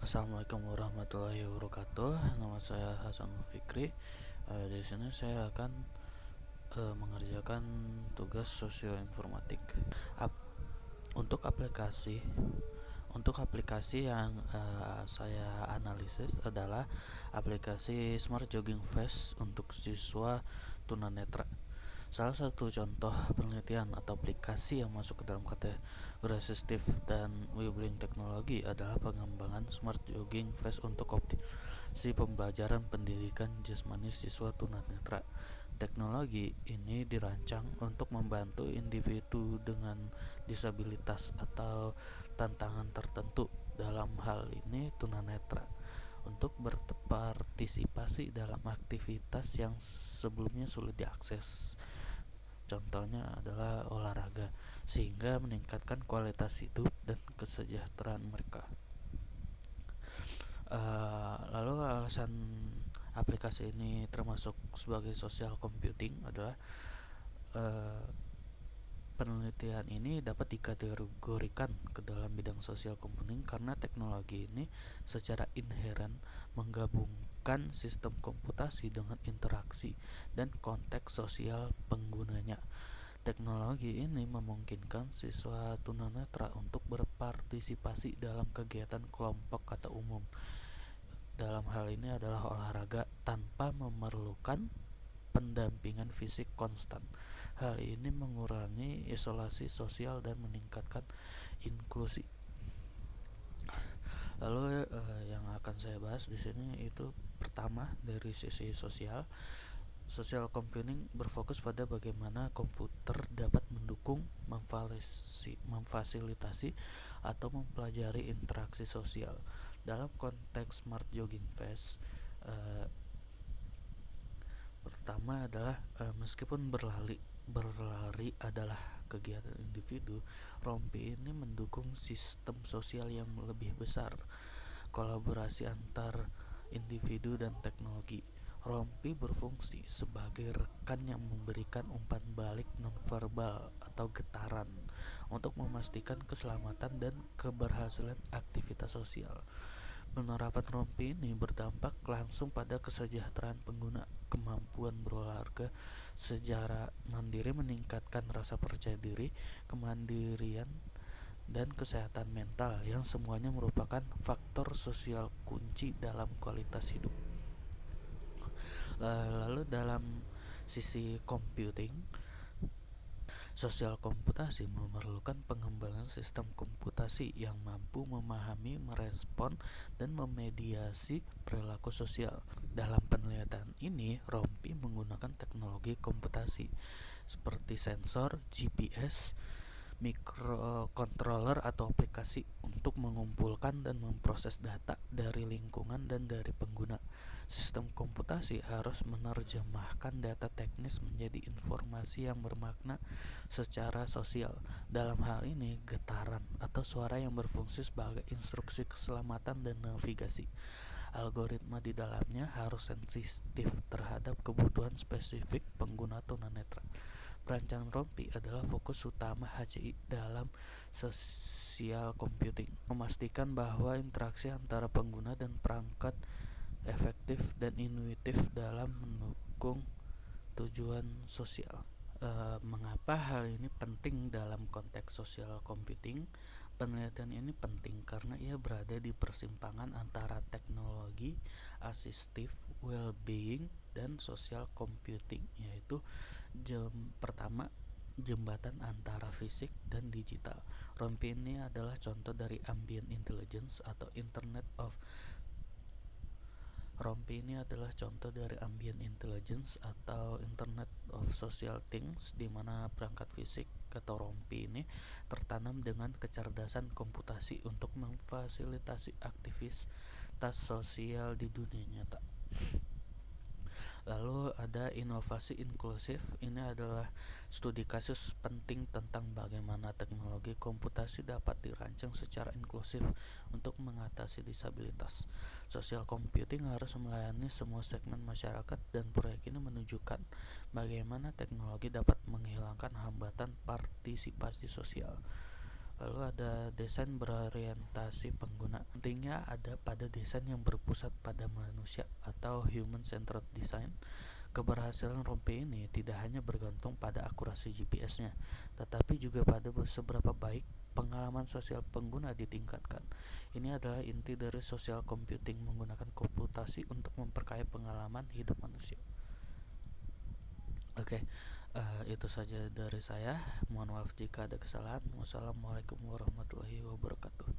Assalamualaikum warahmatullahi wabarakatuh. Nama saya Hasan Fikri. Di sini saya akan mengerjakan tugas sosioinformatik. Untuk aplikasi, yang saya analisis adalah aplikasi Smart Jogging Fast untuk siswa tunanetra. Salah satu contoh penelitian atau aplikasi yang masuk ke dalam kategori asistif dan enabling teknologi adalah pengembangan Smart Jogging Fast untuk optimasi pembelajaran pendidikan jasmani siswa tunanetra. Teknologi ini dirancang untuk membantu individu dengan disabilitas atau tantangan tertentu, dalam hal ini tunanetra, untuk berpartisipasi dalam aktivitas yang sebelumnya sulit diakses. Contohnya adalah olahraga, sehingga meningkatkan kualitas hidup dan kesejahteraan mereka. Lalu alasan aplikasi ini termasuk sebagai social computing adalah penelitian ini dapat dikategorikan ke dalam bidang social computing karena teknologi ini secara inheren menggabungkan sistem komputasi dengan interaksi dan konteks sosial penggunanya. Teknologi ini memungkinkan siswa tunanetra untuk berpartisipasi dalam kegiatan kelompok atau umum. Dalam hal ini adalah olahraga tanpa memerlukan pendampingan fisik konstan. Hal ini mengurangi isolasi sosial dan meningkatkan inklusi. Lalu yang akan saya bahas di sini itu pertama dari sisi sosial. Social computing berfokus pada bagaimana komputer dapat mendukung, memfasilitasi, atau mempelajari interaksi sosial. Dalam konteks Smart Jogging Fast, pertama adalah meskipun berlari adalah kegiatan individu, rompi ini mendukung sistem sosial yang lebih besar, kolaborasi antar individu dan teknologi. Rompi berfungsi sebagai rekan yang memberikan umpan balik nonverbal atau getaran untuk memastikan keselamatan dan keberhasilan aktivitas sosial. Penerapan rompi ini berdampak langsung pada kesejahteraan pengguna. Kemampuan berolahraga secara mandiri meningkatkan rasa percaya diri, kemandirian, dan kesehatan mental, yang semuanya merupakan faktor sosial kunci dalam kualitas hidup. Lalu dalam sisi computing, sosial komputasi memerlukan pengembangan sistem komputasi yang mampu memahami, merespon, dan memediasi perilaku sosial. Dalam penelitian ini, rompi menggunakan teknologi komputasi seperti sensor, GPS, microcontroller atau aplikasi untuk mengumpulkan dan memproses data dari lingkungan dan dari pengguna. Sistem komputasi harus menerjemahkan data teknis menjadi informasi yang bermakna secara sosial. Dalam hal ini, getaran atau suara yang berfungsi sebagai instruksi keselamatan dan navigasi. Algoritma di dalamnya harus sensitif terhadap kebutuhan spesifik pengguna tunanetra. Perancangan rompi adalah fokus utama HCI dalam social computing, memastikan bahwa interaksi antara pengguna dan perangkat efektif dan intuitif dalam mendukung tujuan sosial. Mengapa hal ini penting dalam konteks social computing? Penelitian ini penting karena ia berada di persimpangan antara teknologi asistif, well-being, dan social computing, yaitu pertama, jembatan antara fisik dan digital. Rompi ini adalah contoh dari ambient intelligence atau Internet of Social Things, di mana perangkat fisik atau rompi ini tertanam dengan kecerdasan komputasi untuk memfasilitasi aktivitas sosial di dunia nyata. Lalu ada inovasi inklusif. Ini adalah studi kasus penting tentang bagaimana teknologi komputasi dapat dirancang secara inklusif untuk mengatasi disabilitas. Social computing harus melayani semua segmen masyarakat, dan proyek ini menunjukkan bagaimana teknologi dapat menghilangkan hambatan partisipasi sosial. Lalu ada desain berorientasi pengguna. Pentingnya ada pada desain yang berpusat pada manusia atau human-centered design. Keberhasilan rompi ini tidak hanya bergantung pada akurasi GPS-nya, tetapi juga pada seberapa baik pengalaman sosial pengguna ditingkatkan. Ini adalah inti dari social computing, menggunakan komputasi untuk memperkaya pengalaman hidup manusia. Oke, itu saja dari saya. Mohon maaf jika ada kesalahan. Wassalamualaikum warahmatullahi wabarakatuh.